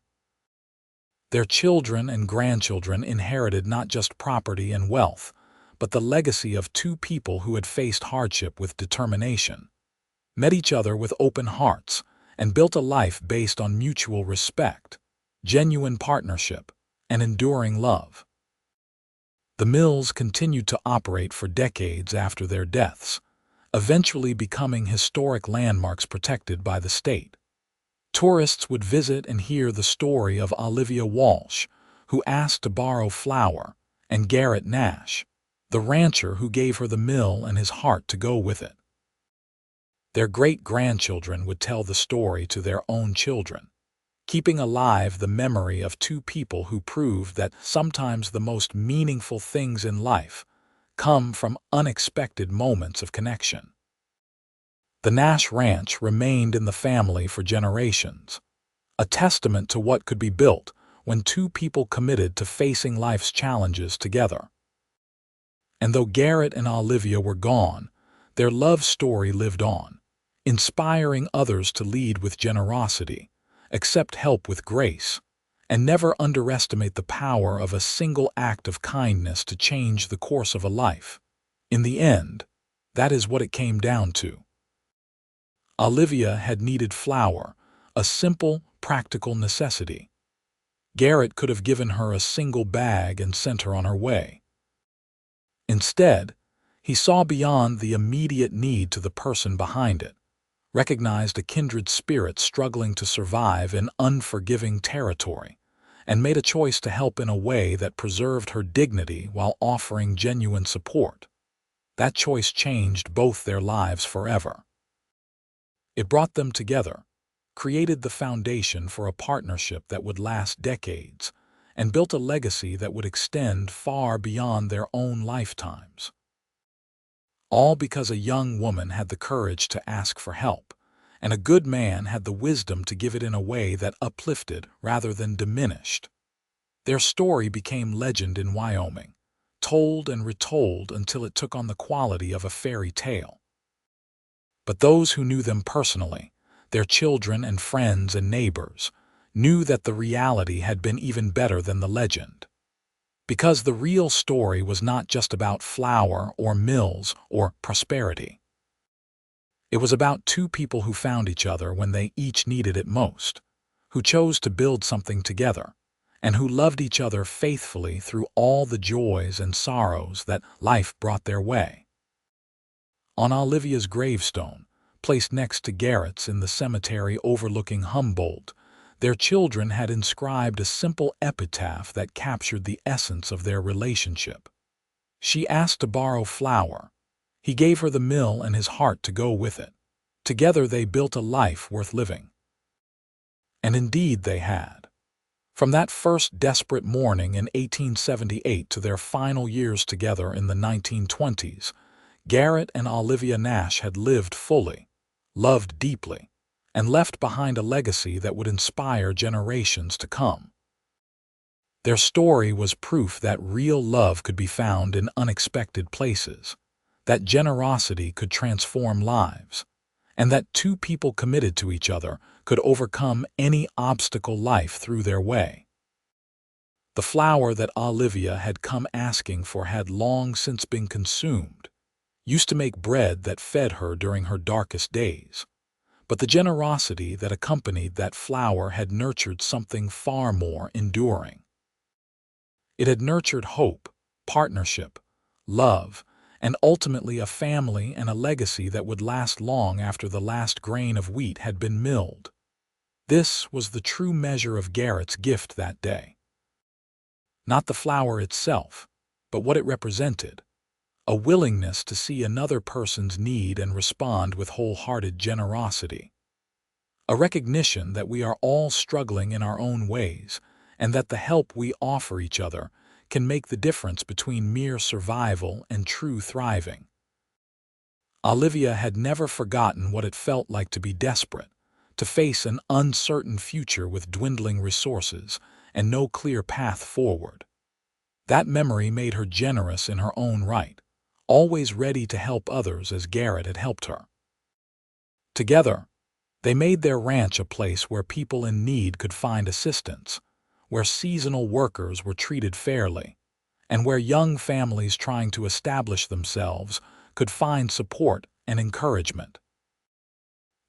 Their children and grandchildren inherited not just property and wealth, but the legacy of 2 people who had faced hardship with determination, met each other with open hearts, and built a life based on mutual respect, genuine partnership, and enduring love. The mills continued to operate for decades after their deaths, eventually becoming historic landmarks protected by the state. Tourists would visit and hear the story of Olivia Walsh, who asked to borrow flour, and Garrett Nash, the rancher who gave her the mill and his heart to go with it. Their great-grandchildren would tell the story to their own children, keeping alive the memory of 2 people who proved that sometimes the most meaningful things in life come from unexpected moments of connection. The Nash Ranch remained in the family for generations, a testament to what could be built when 2 people committed to facing life's challenges together. And though Garrett and Olivia were gone, their love story lived on, inspiring others to lead with generosity, accept help with grace, and never underestimate the power of a single act of kindness to change the course of a life. In the end, That is what it came down to. Olivia had needed flour, a simple, practical necessity. Garrett could have given her a single bag and sent her on her way. Instead, he saw beyond the immediate need to the person behind it, recognized a kindred spirit struggling to survive in unforgiving territory, and made a choice to help in a way that preserved her dignity while offering genuine support. That choice changed both their lives forever. It brought them together, created the foundation for a partnership that would last decades, and built a legacy that would extend far beyond their own lifetimes. All because a young woman had the courage to ask for help, and a good man had the wisdom to give it in a way that uplifted rather than diminished. Their story became legend in Wyoming, told and retold until it took on the quality of a fairy tale. But those who knew them personally, their children and friends and neighbors, knew that the reality had been even better than the legend. Because the real story was not just about flour or mills or prosperity. It was about two people who found each other when they each needed it most, who chose to build something together, and who loved each other faithfully through all the joys and sorrows that life brought their way. On Olivia's gravestone, placed next to Garrett's in the cemetery overlooking Humboldt, their children had inscribed a simple epitaph that captured the essence of their relationship. She asked to borrow flour. He gave her the mill and his heart to go with it. Together they built a life worth living. And indeed they had. From that first desperate morning in 1878 to their final years together in the 1920s, Garrett and Olivia Nash had lived fully, loved deeply, and left behind a legacy that would inspire generations to come. Their story was proof that real love could be found in unexpected places, that generosity could transform lives, and that two people committed to each other could overcome any obstacle life threw their way. The flour that Olivia had come asking for had long since been consumed, used to make bread that fed her during her darkest days. But the generosity that accompanied that flour had nurtured something far more enduring. It had nurtured hope, partnership, love, and ultimately a family and a legacy that would last long after the last grain of wheat had been milled. This was the true measure of Garrett's gift that day. Not the flour itself, but what it represented. A willingness to see another person's need and respond with wholehearted generosity. A recognition that we are all struggling in our own ways, and that the help we offer each other can make the difference between mere survival and true thriving. Olivia had never forgotten what it felt like to be desperate, to face an uncertain future with dwindling resources and no clear path forward. That memory made her generous in her own right, always ready to help others as Garrett had helped her. Together, they made their ranch a place where people in need could find assistance, where seasonal workers were treated fairly, and where young families trying to establish themselves could find support and encouragement.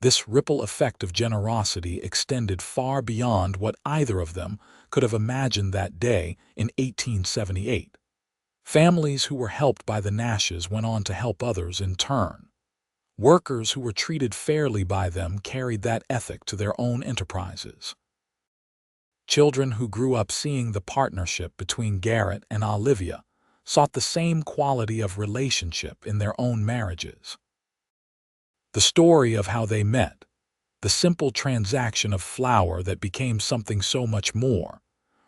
This ripple effect of generosity extended far beyond what either of them could have imagined that day in 1878. Families who were helped by the Nashes went on to help others in turn. Workers who were treated fairly by them carried that ethic to their own enterprises. Children who grew up seeing the partnership between Garrett and Olivia sought the same quality of relationship in their own marriages. The story of how they met, the simple transaction of flour that became something so much more,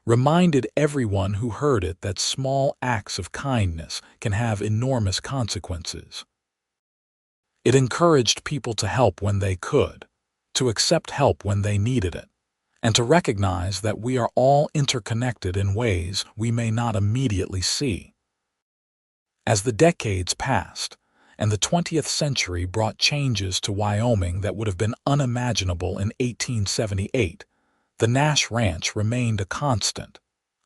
reminded everyone who heard it that small acts of kindness can have enormous consequences. It encouraged people to help when they could, to accept help when they needed it, and to recognize that we are all interconnected in ways we may not immediately see. As the decades passed, and the 20th century brought changes to Wyoming that would have been unimaginable in 1878, the Nash Ranch remained a constant,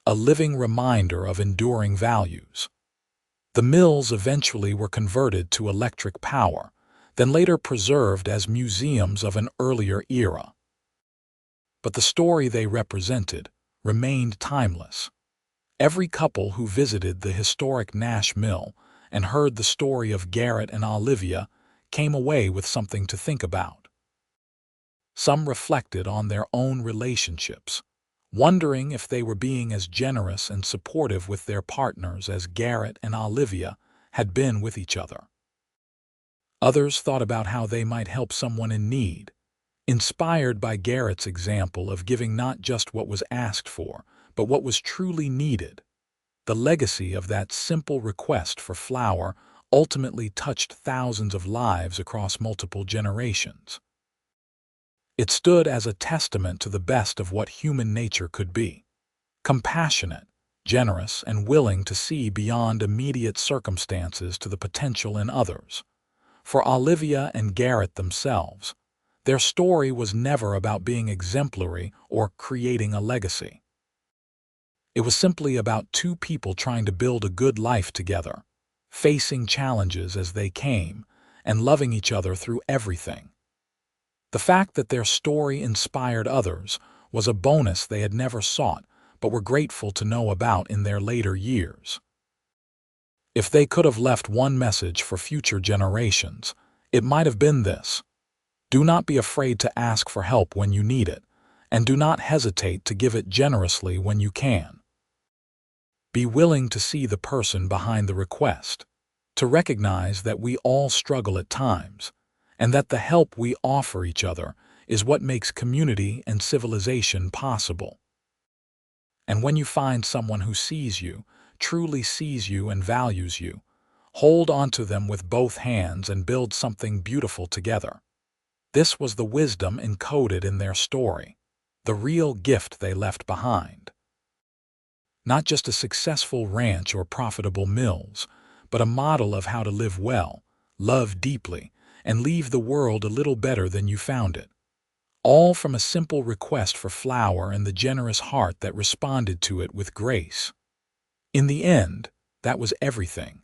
a living reminder of enduring values. The mills eventually were converted to electric power, then later preserved as museums of an earlier era. But the story they represented remained timeless. Every couple who visited the historic Nash Mill and heard the story of Garrett and Olivia came away with something to think about. Some reflected on their own relationships, wondering if they were being as generous and supportive with their partners as Garrett and Olivia had been with each other. Others thought about how they might help someone in need, inspired by Garrett's example of giving not just what was asked for, but what was truly needed. The legacy of that simple request for flour ultimately touched thousands of lives across multiple generations. It stood as a testament to the best of what human nature could be: compassionate, generous, and willing to see beyond immediate circumstances to the potential in others. For Olivia and Garrett themselves, their story was never about being exemplary or creating a legacy. It was simply about two people trying to build a good life together, facing challenges as they came, and loving each other through everything. The fact that their story inspired others was a bonus they had never sought but were grateful to know about in their later years. If they could have left one message for future generations, it might have been this: do not be afraid to ask for help when you need it, and do not hesitate to give it generously when you can. Be willing to see the person behind the request, to recognize that we all struggle at times, and that the help we offer each other is what makes community and civilization possible. And when you find someone who sees you, truly sees you and values you, hold onto them with both hands and build something beautiful together. This was the wisdom encoded in their story, the real gift they left behind. Not just a successful ranch or profitable mills, but a model of how to live well, love deeply, and leave the world a little better than you found it. All from a simple request for flour and the generous heart that responded to it with grace. In the end, that was everything.